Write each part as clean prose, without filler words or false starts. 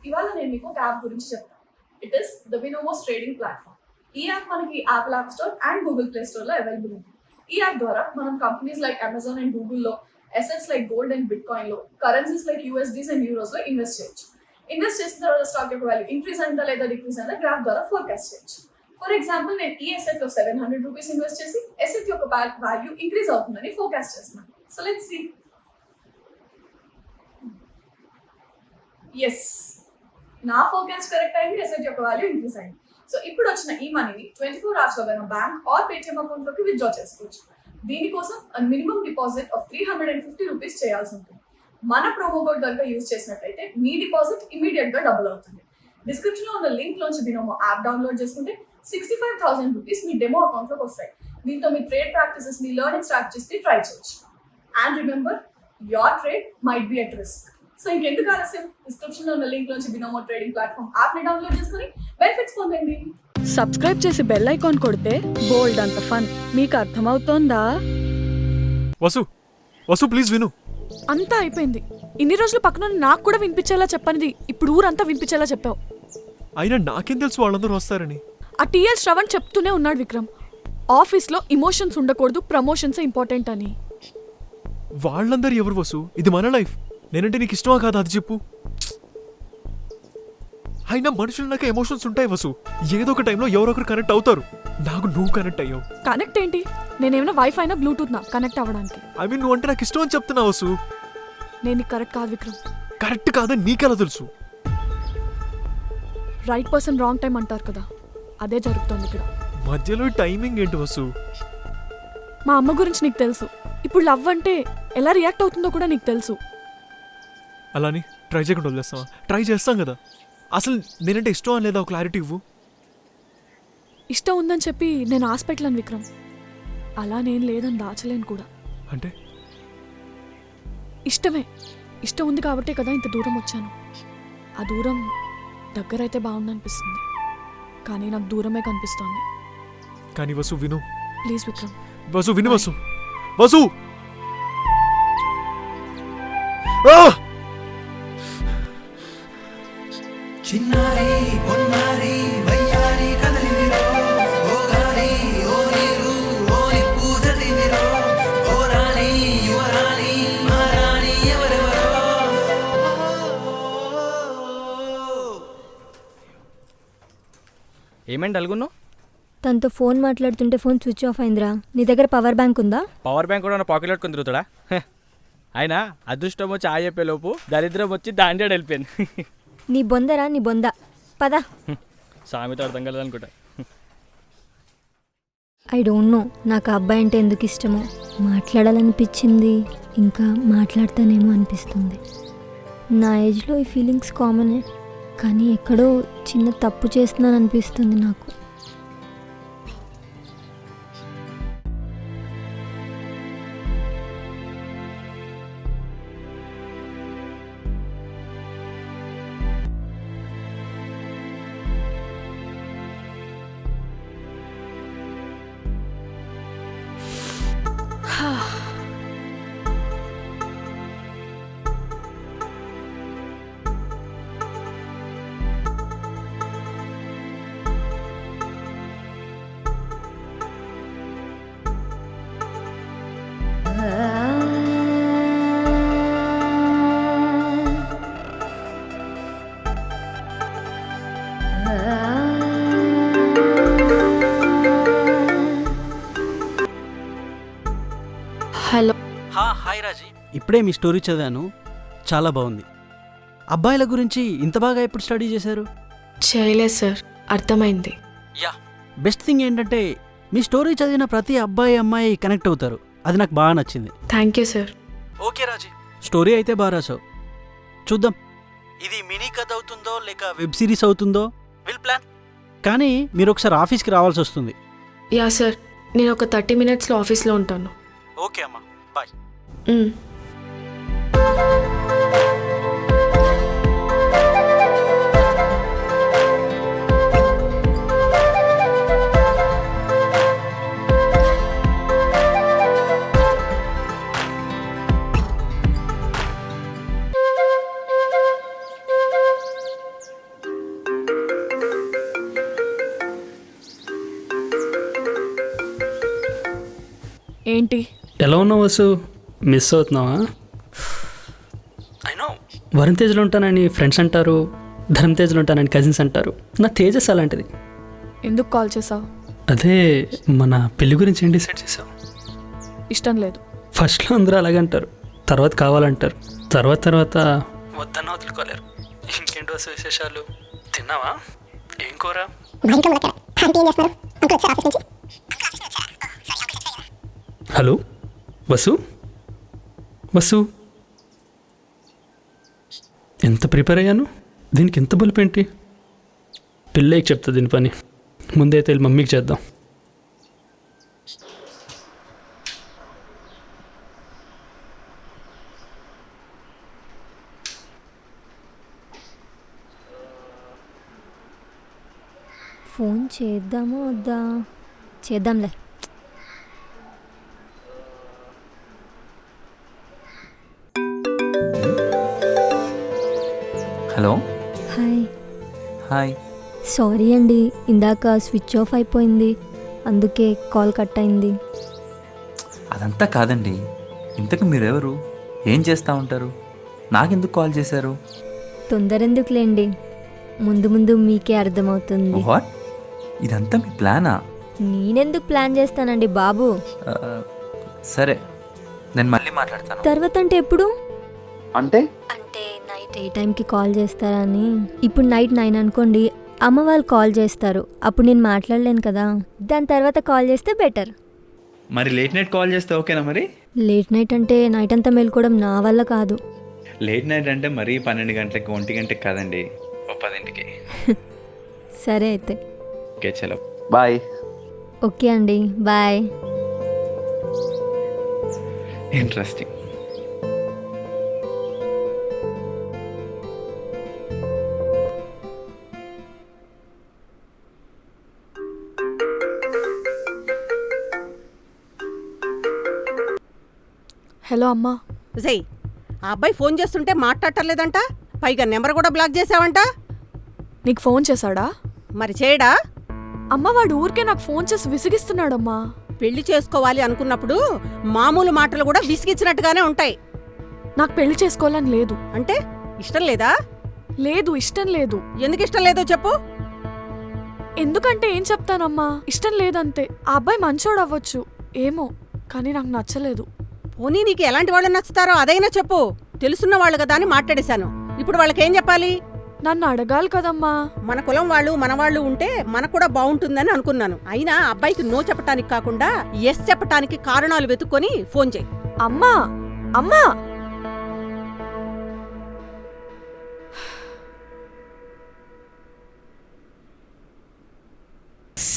ఇవాళ నేను మీకు ఒక యాప్ గురించి చెప్తాను. It is the Binomo's trading platform. ఈ యాప్ మనకి Apple app store and Google play స్టోర్లో అవైలబుల్ ఉంది. ఈ యాప్ ద్వారా మనం కంపెనీస్ లైక్ అమెజాన్ అండ్ గూగుల్లో అసెట్స్ లైక్ గోల్డ్ అండ్ బిట్ కాయిన్లో, కరెన్సీస్ లైక్ యూఎస్డీస్ అండ్ యూరోస్లో ఇన్వెస్ట్ చేయొచ్చు. ఇన్వెస్ట్ చేసిన తర్వాత స్టాక్ యొక్క వాల్యూ ఇంక్రీజ్ అయిందా లేదా డిక్రీజ్ అయిందా గ్రాఫ్ ద్వారా ఫోర్కాస్ట్ చేయొచ్చు. ఫర్ ఎగ్జాంపుల్, నేను ఈ అసెట్ లో 700 రూపీస్ ఇన్వెస్ట్ చేసి అసెట్ యొక్క వాల్యూ ఇంక్రీజ్ అవుతుందని ఫోర్కాస్ట్ చేస్తున్నాను. So let's see. ఎస్, నా ఫోర్కాస్ట్ కరెక్ట్ అయింది, అసెట్ యొక్క వాల్యూ ఇంక్రీజ్ అయింది. సో ఇప్పుడు వచ్చిన ఈ మనీని 24 hours లో మనం బ్యాంక్ ఆర్ పేటిఎం అకౌంట్ లోకి విత్డ్రా చేసుకోవచ్చు. దీనికోసం మినిమం డిపాజిట్ ఆఫ్ 350 రూపీస్ చేయాల్సి ఉంటుంది. మన ప్రోమో కోడ్ కనుక యూజ్ చేసినట్లయితే మీ డిపాజిట్ ఇమీడియట్ గా డబుల్ అవుతుంది. డిస్క్రిప్షన్ లో ఉన్న లింక్ లోంచి బినోమో యాప్ డౌన్లోడ్ చేసుకుంటే 65,000 రూపీస్ మీ డెమో అకౌంట్ లోకి వస్తాయి. దీంతో మీ ట్రేడ్ ప్రాక్టీసెస్, మీ లెర్నింగ్ స్ట్రాటజీస్ ని ట్రై చేయొచ్చు. And remember, your trade might be at risk. So ఇంకెందుకు ఆలస్యం, డిస్క్రిప్షన్ లో ఉన్న లింక్ లోంచి బినోమో ట్రేడింగ్ ప్లాట్ఫామ్ యాప్ ని డౌన్లోడ్ చేసుకుని బెనిఫిట్స్ పొందండి. సబ్స్క్రైబ్ చేసి బెల్ ఐకాన్ కొడితే బోల్డ్ అంత ఫన్ మీకు అర్థమవుతోందా? వసు వసు ప్లీజ్ విను. అంతా అయిపోయింది. ఇన్ని రోజులు పక్కన నాకు కూడా వినిపించేలా చెప్పనిది ఇప్పుడు ఊరంతా వినిపించేలా చెప్పావు. అయినా నాకేం తెలుసు వాళ్ళందరూ వస్తారని. ఆ టీఎల్ శ్రవణ్ చెప్తూనే ఉన్నాడు విక్రమ్, ఆఫీస్లో ఇమోషన్స్ ఉండకూడదు, ప్రమోషన్సే ఇంపార్టెంట్ అని. వాళ్ళందరూ ఎవరు వసు? ఇది మన లైఫ్. నేనంటే నీకు ఇష్టమా కాదా అది చెప్పు. అయినా మనుషులకి ఎమోషన్స్ ఉంటాయి వసు. ఏదో ఒక టైంలో ఎవరో ఒకరు కనెక్ట్ అవుతారు. నాకు నువ్వు కనెక్ట్ అయ్యావు. కనెక్ట్ ఏంటి? నేనేమైనా వైఫై అయినా బ్లూటూత్ నా కనెక్ట్ అవ్వడానికి? ఐ మీన్ నువ్వు అంటే నాకు ఇష్టం అని చెప్తున్నా వసు. నేను కరెక్ట్ కాదు విక్రమ్. కరెక్ట్ కాదని నీకెలా తెలుసు? రైట్ పర్సన్ రాంగ్ టైం అంటారు కదా, అదే జరుగుతుంది ఇక్కడ. మధ్యలో టైమింగ్ ఏంటి వసు? మా అమ్మ గురించి నీకు తెలుసు. ఇప్పుడు లవ్ అంటే ఎలా రియాక్ట్ అవుతుందో కూడా నీకు తెలుసు. అలాని ట్రై చేయకుండా వదిలేస్తావా? ట్రై చేస్తాం కదా. అసలు నేనంటే ఇష్టం అని లేదా క్లారిటీ ఇవ్వు. ఇష్టం ఉందని చెప్పి నేను హాస్పిటల్ విక్రమ్, అలా నేను లేదని దాచలేను కూడా. అంటే ఇష్టమే. ఇష్టం ఉంది కాబట్టే కదా ఇంత దూరం వచ్చాను. ఆ దూరం దగ్గరైతే బాగుందనిపిస్తుంది, కానీ నాకు దూరమే కనిపిస్తోంది. కానీ వసు విను ప్లీజ్ విక్రమ్. వసు విను. వసు వసు చిన్నారి పొన్నారి వయ్యారి కదలివిరో ఓ గాలి ఓ నీరు ఓ నిప్పు చదివిరో ఓ రాణి యువరాణి మహారాణి ఎవరెవరో. ఏమేంటి అలుగున్నావు? తనతో ఫోన్ మాట్లాడుతుంటే ఫోన్ స్విచ్ ఆఫ్ అయిందిరా. నీ దగ్గర పవర్ బ్యాంక్ ఉందా? పవర్ బ్యాంక్ కూడా నా పాకెట్ పెట్టుకుని తిరుగుతాడా? అయినా అదృష్టం వచ్చి ఆ చెప్పేలోపు దరిద్రం వచ్చి దాండియాడు వెళ్ళిపోయింది. నీ బొందరా నీ బొంద. పద. సామెత అర్థం కలదు అనుకుంటా. ఐ డోంట్ నో నాకు ఆ అబ్బాయి అంటే ఎందుకు ఇష్టమో. మాట్లాడాలనిపించింది, ఇంకా మాట్లాడతానేమో అనిపిస్తుంది. నా ఏజ్లో ఈ ఫీలింగ్స్ కామనే, కానీ ఎక్కడో చిన్న తప్పు చేస్తున్నాను అనిపిస్తుంది నాకు. హలో. హాయ్ రాజీ. ఇప్పుడే మీ స్టోరీ చదివాను, చాలా బాగుంది. అబ్బాయిల గురించి ఇంత బాగా ఎప్పుడు స్టడీ చేశారు? చేయలేదు సార్, అర్థమైంది. యా, బెస్ట్ థింగ్ ఏంటంటే మీ స్టోరీ చదివిన ప్రతి అబ్బాయి అమ్మాయి కనెక్ట్ అవుతారు. అది నాకు బాగా నచ్చింది. Thank you sir. Okay Raji, story అయితే బాగా రాసావు. చూద్దాం ఇది మినీ కథ అవుతుందో లేక వెబ్ సిరీస్ అవుతుందో, విల్ ప్లాన్. కానీ మీరు ఒకసారి ఆఫీస్కి రావాల్సి వస్తుంది. యా సార్, నేను ఒక 30 minutesలో ఆఫీస్లో ఉంటాను. ఓకే అమ్మా, బాయ్. ఏంటి? ఎలా ఉన్నావు వసు? మిస్ అవుతున్నావా? అయినో వరుణ్ తేజ్లో ఉంటానని ఫ్రెండ్స్ అంటారు, ధర్మ తేజ్లో ఉంటానని కజిన్స్ అంటారు. నా తేజస్ అలాంటిది. ఎందుకు కాల్ చేసావు? అదే మన పెళ్లి గురించి ఏం డిసైడ్ చేసావు? ఇష్టం లేదు. ఫస్ట్లో అందరూ అలాగే అంటారు, తర్వాత కావాలంటారు, తర్వాత వద్దన్న వదులుకోలేరు. ఇంకేంటి వసు విశేషాలు? తిన్నావా? ఏం కూర? హలో వసు? వసు ఎంత ప్రిపేర్ అయ్యాను, దీనికి ఎంత బలుపు ఏంటి? పిల్లకి చెప్తా దీని పని. ముందైతే వెళ్ళి మమ్మీకి చేద్దాం. ఫోన్ చేద్దామా వద్దా? చేద్దాంలే. హలో. హాయ్. హాయ్. సారీ అండి, ఇందాక స్విచ్ ఆఫ్ అయిపోయింది, అందుకే కాల్ కట్ అయింది. అదంతా కాదండి, ఇంతకు మీరెవరు, ఏం చేస్తూ ఉంటారు, నాకెందుకు కాల్ చేశారు? తొందర ఎందుకులేండి, ముందు ముందు మీకే అర్థమవుతుంది. వాట్? ఇదంతా మీ ప్లానా? నేనెందుకు ప్లాన్ చేస్తానండి బాబు. సరే, నేను మళ్ళీ మాట్లాడతాను. తర్వాత అంటే ఎప్పుడు? అంటే అంటే నైట్ ఏ టైంకి కాల్ చేస్తారని. ఇప్పుడు నైట్ 9 అనుకోండి, అమ్మ వాళ్ళు కాల్ చేస్తారు, అప్పుడు నేను మాట్లాడలేను కదా. దాని తర్వాత కాల్ చేస్తే బెటర్. మరి లేట్ నైట్ కాల్ చేస్తే ఓకేనా? మరి లేట్ నైట్ అంటే నైట్ అంతా మేల్కోవడం నా వల్ల కాదు. లేట్ నైట్ అంటే మరీ 12 గంటలకి 1 గంటకి కాదండి, 10ంటికి. సరే అయితే. ఓకే చలో బాయ్. ఓకే అండి, బాయ్. ఇంట్రెస్టింగ్. హలో అమ్మా. జై, ఆ అబ్బాయి ఫోన్ చేస్తుంటే మాట్లాడటలేదంట, పైగా నెంబర్ కూడా బ్లాక్ చేసావంట. నీకు ఫోన్ చేశాడా? మరి చేయడా? అమ్మ వాడు ఊరికే నాకు ఫోన్ చేసి విసిగిస్తున్నాడమ్మా. పెళ్లి చేసుకోవాలి అనుకున్నప్పుడు మామూలు మాటలు కూడా విసిగించినట్టుగానే ఉంటాయి. నాకు పెళ్లి చేసుకోవాలని లేదు. అంటే ఇష్టం లేదా? లేదు, ఇష్టం లేదు. ఎందుకు ఇష్టం లేదో చెప్పు. ఎందుకంటే ఏం చెప్తానమ్మా, ఇష్టం లేదంతే. ఆ అబ్బాయి మంచోడు అవ్వచ్చు ఏమో, కానీ నాకు నచ్చలేదు. పోనీ నీకు ఎలాంటి వాళ్ళు నచ్చుతారో అదైనా చెప్పు. తెలుసున్న వాళ్ళు కదా అని మాట్లాడేశాను. ఇప్పుడు వాళ్ళకేం చెప్పాలి? నన్ను అడగాలి కదమ్మా. మన కులం వాళ్ళు మన వాళ్ళు ఉంటే మనకు కూడా బాగుంటుందని అనుకున్నాను. అయినా అబ్బాయికి నో చెప్పటానికి కాకుండా ఎస్ చెప్పటానికి కారణాలు వెతుక్కొని ఫోన్ చేయి. అమ్మా అమ్మా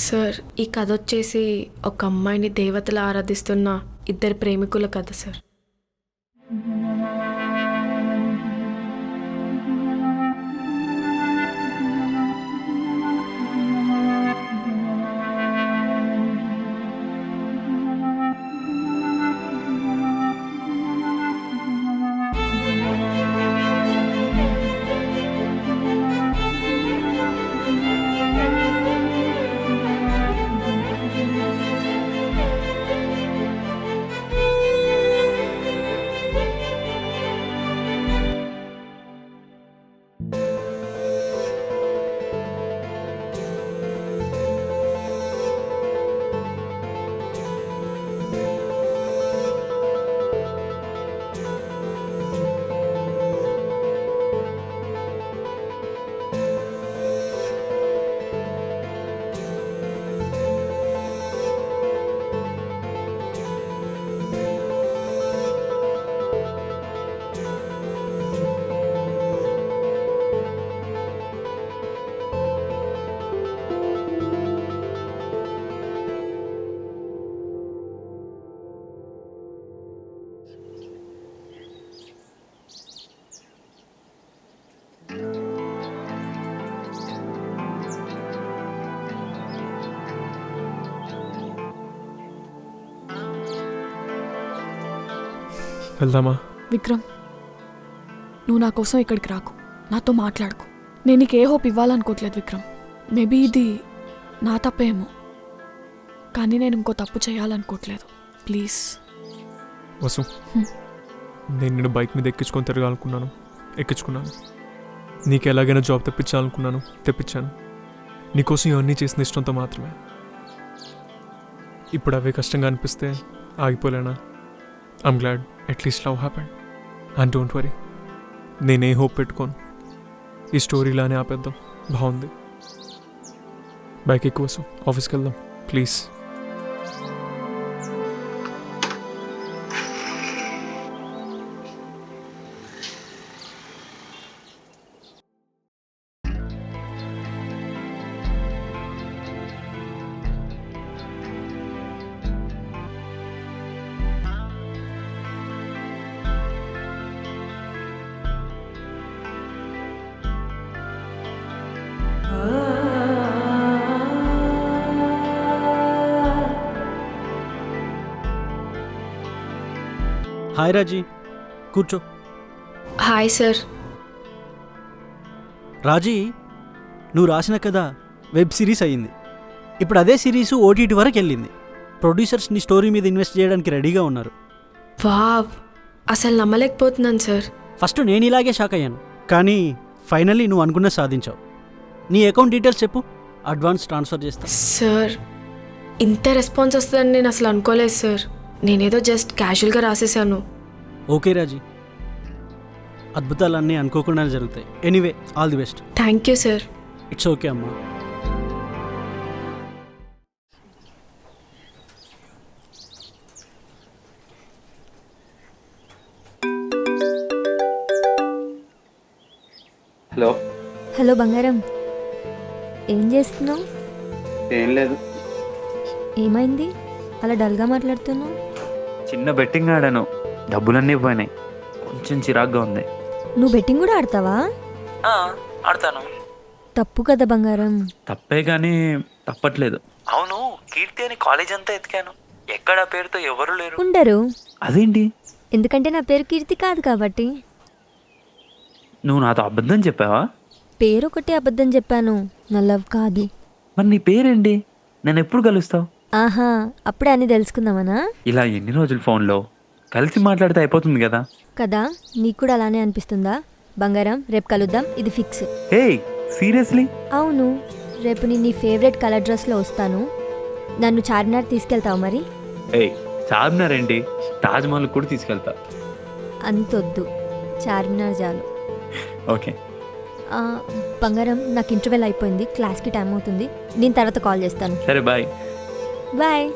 సార్, ఈ కథ వచ్చేసి ఒక అమ్మాయిని దేవతలు ఆరాధిస్తున్న ఇద్దరు ప్రేమికుల కథ సార్. వెళ్దామా? విక్రమ్, నువ్వు నా కోసం ఇక్కడికి రాకు, నాతో మాట్లాడుకు. నేను నీకు ఏ హోప్ ఇవ్వాలనుకోవట్లేదు విక్రమ్. మేబీ ఇది నా తప్పేమో, కానీ నేను ఇంకో తప్పు చేయాలనుకోవట్లేదు. ప్లీజ్. వసు, నేను నిన్ను బైక్ మీద ఎక్కించుకొని తిరగాలనుకున్నాను, ఎక్కించుకున్నాను. నీకు ఎలాగైనా జాబ్ తెప్పించాలనుకున్నాను, తెప్పించాను. నీకోసం ఇవన్నీ చేసిన ఇష్టంతో మాత్రమే. ఇప్పుడు అవే కష్టంగా అనిపిస్తే ఆగిపోలేనా? I'm glad at least love happened. And don't worry, నేనే హోప్ పెట్టుకోను. ఈ స్టోరీలానే ఆపేద్దాం. బాగుంది. బైక్ ఎక్కువ వసు, ఆఫీస్కి వెళ్దాం ప్లీజ్. హాయ్ రాజీ, కూర్చో. Hi sir. రాజీ, నువ్వు రాసిన కథ వెబ్ సిరీస్ అయ్యింది. ఇప్పుడు అదే సిరీస్ ఓటీటీ వరకు వెళ్ళింది. ప్రొడ్యూసర్స్ నీ స్టోరీ మీద ఇన్వెస్ట్ చేయడానికి రెడీగా ఉన్నారు. వావ్, అసలు నమ్మలేకపోతున్నాను సార్. ఫస్ట్ నేను ఇలాగే షాక్ అయ్యాను, కానీ ఫైనల్లీ నువ్వు అనుకున్న సాధించావు. నీ అకౌంట్ డీటెయిల్స్ చెప్పు, అడ్వాన్స్ ట్రాన్స్ఫర్ చేస్తా. సార్, ఇంత రెస్పాన్స్ వస్తుందని నేను అసలు అనుకోలేదు సార్. నేనేదో జస్ట్ క్యాజువల్గా రాసేసాను. ఓకే రాజీ, అద్భుతాలన్నీ అనుకోకుండానే జరుగుతాయి. Anyway, all the best. Thank you sir. It's okay అమ్మా. హలో. హలో బంగారం, ఏం చేస్తున్నావు? ఏం లేదు, ఏమైంది అలా డల్గా మాట్లాడుతున్నావు? చిన్న బెట్టింగ్ ఆడాను, డబ్బులన్నీ పోయినాయి. కొంచెం చిరాగ్గా ఉంది. నువ్వు బెట్టింగ్ కూడా ఆడతావా? ఆడతాను. తప్పు కదా బంగారం. తప్పే కానీ తప్పట్లేదు. అవును, కీర్తి అని కాలేజ్ అంతా ఎతికాను, ఎక్కడ పేరుతో ఎవరు లేరు. ఉండరు. అదేంటి? ఎందుకంటే నా పేరు కీర్తి కాదు కాబట్టి. నువ్వు నాతో అబద్ధం చెప్పావా? పేరు ఒకటే అబద్ధం చెప్పాను, నా లవ్ కాదు. మరి నీ పేరేంటి? నేను ఎప్పుడు కలుస్తావు? ఆహా, అప్పుడే అన్నీ తెలుసుకుందామనా? ఇలా ఎన్ని రోజులు ఫోన్లో కలిసి మాట్లాడితే అయిపోతుంది కదా. కదా, నీకు కూడా అలానే అనిపిస్తుందా? బంగారం, రేపు కలుద్దాం, ఇది ఫిక్స్. హే, సీరియస్లీ? అవును, రేపు నేను నీ ఫేవరెట్ కలర్ డ్రెస్లో వస్తాను. నన్ను చార్మినార్ తీసుకెళ్తావు మరి? ఏ, చార్మినార్ ఏంటి, తాజ్మహల్ కూడా తీసుకెళ్తా. అంతొద్దు, చార్మినార్ చాలు. ఓకే. బంగారం, నాకు ఇంటర్వెల్ అయిపోయింది, క్లాస్కి టైం అవుతుంది. నేను తర్వాత కాల్ చేస్తాను. సరే, బాయ్. బాయ్.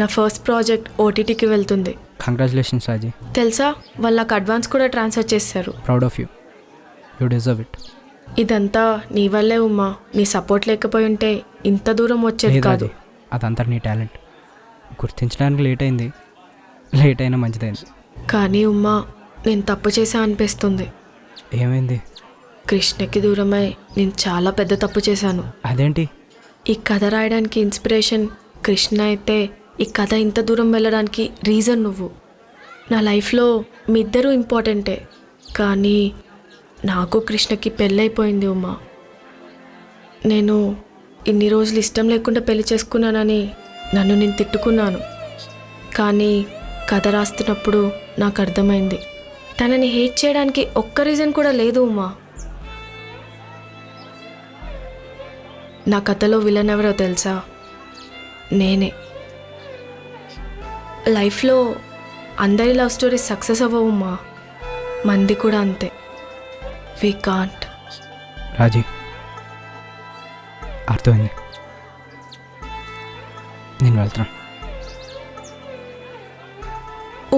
నా ఫస్ట్ ప్రాజెక్ట్ ఓటీటీకి వెళ్తుంది. కంగ్రాచులేషన్స్ రాజీ. తెలుసా, వాళ్ళు నాకు అడ్వాన్స్ కూడా ట్రాన్స్ఫర్ చేశారు. Proud of you, you deserve it. ఇదంతా నీ వల్లే ఉమ్మా. నీ సపోర్ట్ లేకపోయి ఉంటే ఇంత దూరం వచ్చేది కాదు. అదంతా నీ టాలెంట్. గుర్తించడానికి లేట్ అయింది, లేట్ అయినా మంచిదైంది. కానీ ఉమ్మా, నేను తప్పు చేశా అనిపిస్తుంది. ఏమైంది? కృష్ణకి దూరమై నేను చాలా పెద్ద తప్పు చేశాను. అదేంటి? ఈ కథ రాయడానికి ఇన్స్పిరేషన్ కృష్ణ అయితే, ఈ కథ ఇంత దూరం వెళ్ళడానికి రీజన్ నువ్వు. నా లైఫ్లో మీ ఇద్దరూ ఇంపార్టెంటే, కానీ నాకు కృష్ణకి పెళ్ళైపోయింది ఉమ్మా. నేను ఇన్ని రోజులు ఇష్టం లేకుండా పెళ్లి చేసుకున్నానని నన్ను నేను తిట్టుకున్నాను. కానీ కథ రాస్తున్నప్పుడు నాకు అర్థమైంది, తనని హేట్ చేయడానికి ఒక్క రీజన్ కూడా లేదు ఉమ్మా. నా కథలో విలన్ ఎవరో తెలుసా? నేనే. లైఫ్లో అందరి లవ్ స్టోరీస్ సక్సెస్ అవ్వవుమ్మా, మంది కూడా అంతే. We can't. రాజీ, అర్థమైంది, నేను వెళ్తాను.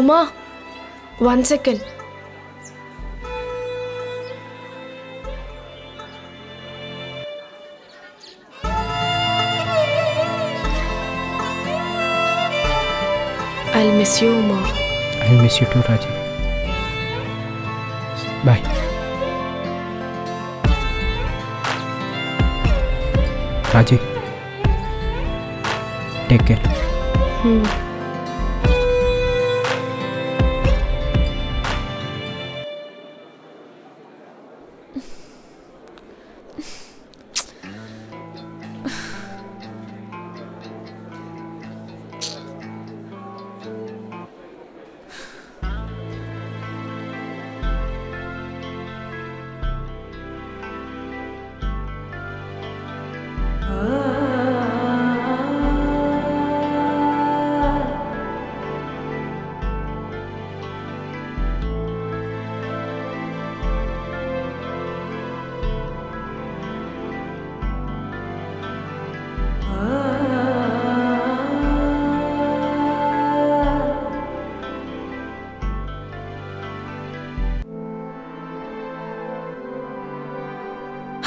Uma, 1 second. I'll miss you, Uma. I'll miss you too, Raji. Bye. Raji, take care.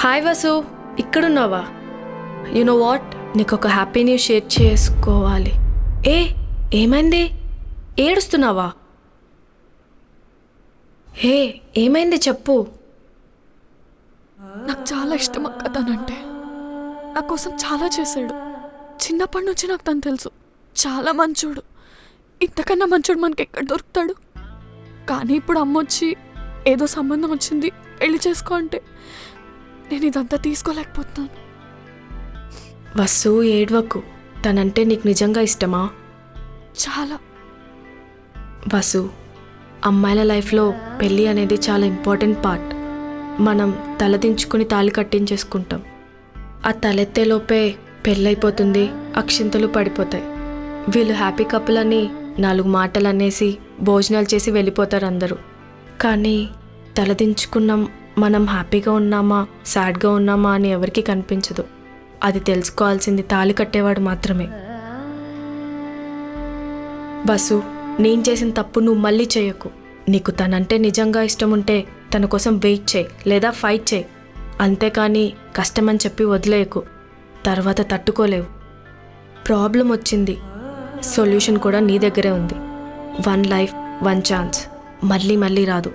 Hi Vasu, ఇక్కడున్నావా? యు నో వాట్, నీకు ఒక హ్యాపీ న్యూస్ షేర్ చేసుకోవాలి. ఏమైంది? ఏడుస్తున్నావా? ఏమైంది చెప్పు. నాకు చాలా ఇష్టం అక్క తనంటే. నా కోసం చాలా చేశాడు. చిన్నప్పటి నుంచి నాకు తను తెలుసు. చాలా మంచోడు. ఇంతకన్నా మంచోడు మనకి ఎక్కడ దొరుకుతాడు? కానీ ఇప్పుడు అమ్మొచ్చి ఏదో సంబంధం వచ్చింది పెళ్లి చేసుకో అంటే నేను ఇదంతా తీసుకోలేకపోతున్నాను. వసు, ఏడ్వకు. తనంటే నీకు నిజంగా ఇష్టమా? చాలా. వసు, అమ్మాయిల లైఫ్లో పెళ్ళి అనేది చాలా ఇంపార్టెంట్ పార్ట్. మనం తలదించుకుని తాళి కట్టించేసుకుంటాం. ఆ తలెత్తేలోపే పెళ్ళైపోతుంది, అక్షింతలు పడిపోతాయి. వీళ్ళు హ్యాపీ కపుల్ అని 4 మాటలు అనేసి భోజనాలు చేసి వెళ్ళిపోతారు అందరూ. కానీ తలదించుకున్నాం మనం హ్యాపీగా ఉన్నామా సాడ్గా ఉన్నామా అని ఎవరికీ కనిపించదు. అది తెలుసుకోవాల్సింది తాళి కట్టేవాడు మాత్రమే. బసు, నేను చేసిన తప్పు నువ్వు మళ్ళీ చేయకు. నీకు తనంటే నిజంగా ఇష్టం ఉంటే తన కోసం వెయిట్ చేయి లేదా ఫైట్ చేయి. అంతేకాని కష్టమని చెప్పి వదిలేయకు. తర్వాత తట్టుకోలేవు. ప్రాబ్లం వచ్చింది, సొల్యూషన్ కూడా నీ దగ్గరే ఉంది. 1 లైఫ్ 1 ఛాన్స్, మళ్ళీ మళ్ళీ రాదు.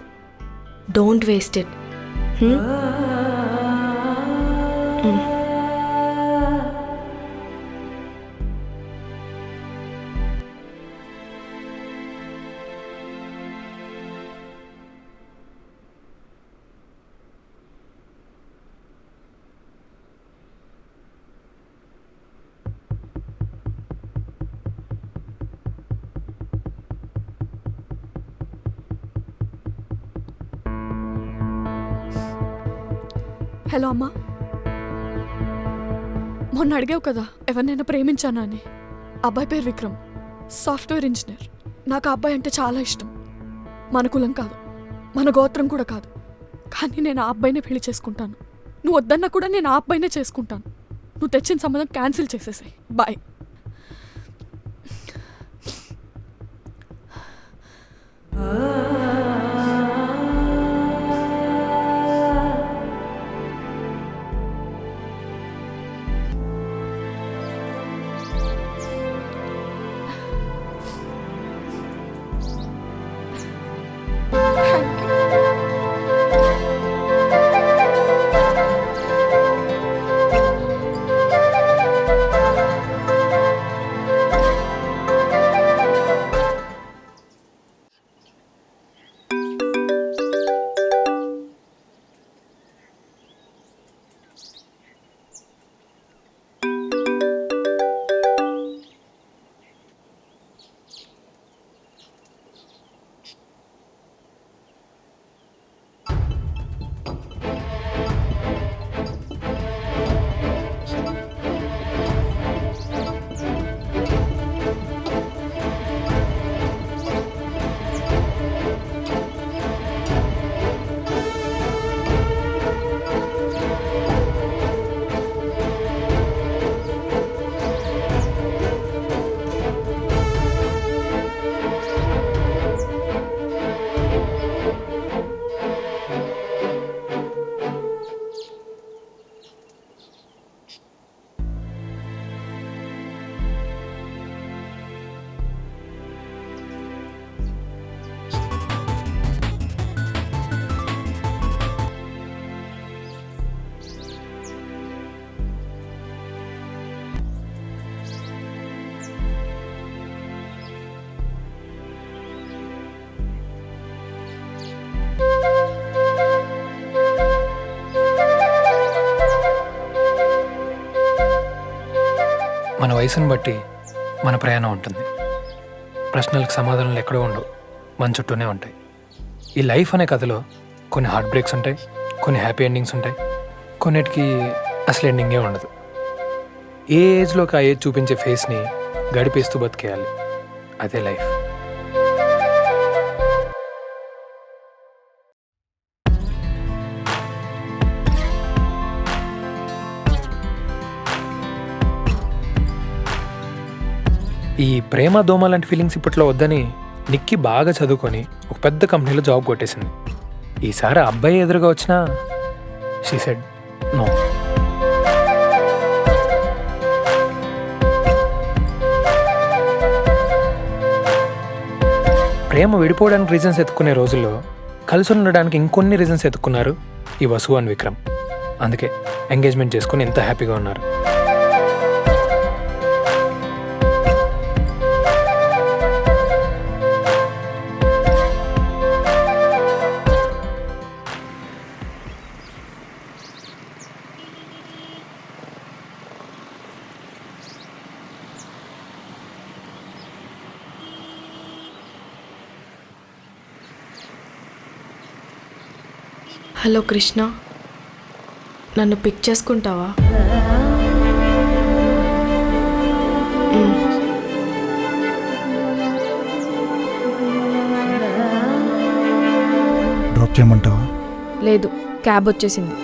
Don't waste it. హలో అమ్మా, మొన్న అడిగావు కదా ఎవరినైనా ప్రేమించానా అని. అబ్బాయి పేరు విక్రమ్, సాఫ్ట్వేర్ ఇంజనీర్. నాకు ఆ అబ్బాయి అంటే చాలా ఇష్టం. మన కులం కాదు, మన గోత్రం కూడా కాదు. కానీ నేను ఆ అబ్బాయినే పెళ్లి చేసుకుంటాను. నువ్వు వద్దన్నా కూడా నేను ఆ అబ్బాయినే చేసుకుంటాను. నువ్వు తెచ్చిన సంబంధం క్యాన్సిల్ చేసేసాయి. బాయ్. మన వయసును బట్టి మన ప్రయాణం ఉంటుంది. ప్రశ్నలకు సమాధానాలు ఎక్కడో ఉండవు, మన చుట్టూనే ఉంటాయి. ఈ లైఫ్ అనే కథలో కొన్ని హార్ట్ బ్రేక్స్ ఉంటాయి, కొన్ని హ్యాపీ ఎండింగ్స్ ఉంటాయి, కొన్నిటికి అసలు ఎండింగే ఉండదు. ఏ ఏజ్లోకి ఆ ఏజ్ చూపించే ఫేస్ని గడిపేస్తూ బతికేయాలి. అదే లైఫ్. ఈ ప్రేమ దోమ లాంటి ఫీలింగ్స్ ఇప్పట్లో వద్దని నిక్కి బాగా చదువుకొని ఒక పెద్ద కంపెనీలో జాబ్ కొట్టేసింది. ఈసారి అబ్బాయి ఎదురుగా వచ్చినా షీ సెడ్ నో. ప్రేమ విడిపోవడానికి రీజన్స్ ఎత్తుకునే రోజుల్లో కలిసి ఉండడానికి ఇంకొన్ని రీజన్స్ ఎత్తుకున్నారు ఈ వసు అండ్ విక్రమ్. అందుకే ఎంగేజ్మెంట్ చేసుకుని ఎంత హ్యాపీగా ఉన్నారు. హలో కృష్ణ, నన్ను పిక్ చేసుకుంటావా? డ్రాప్ చేయమంటావా? లేదు, క్యాబ్ వచ్చేసింది.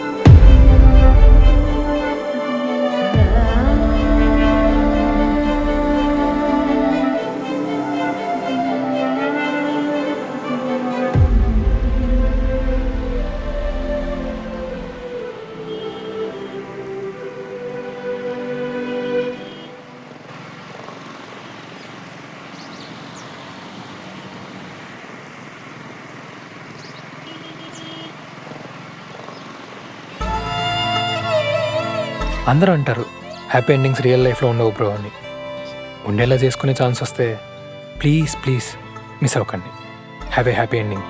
అందరూ అంటారు హ్యాపీ ఎండింగ్స్ రియల్ లైఫ్లో ఉండవు బ్రో అని. ఉండేలా చేసుకునే ఛాన్స్ వస్తే ప్లీజ్ ప్లీజ్ మిస్ అవ్వకండి. Have a happy ending.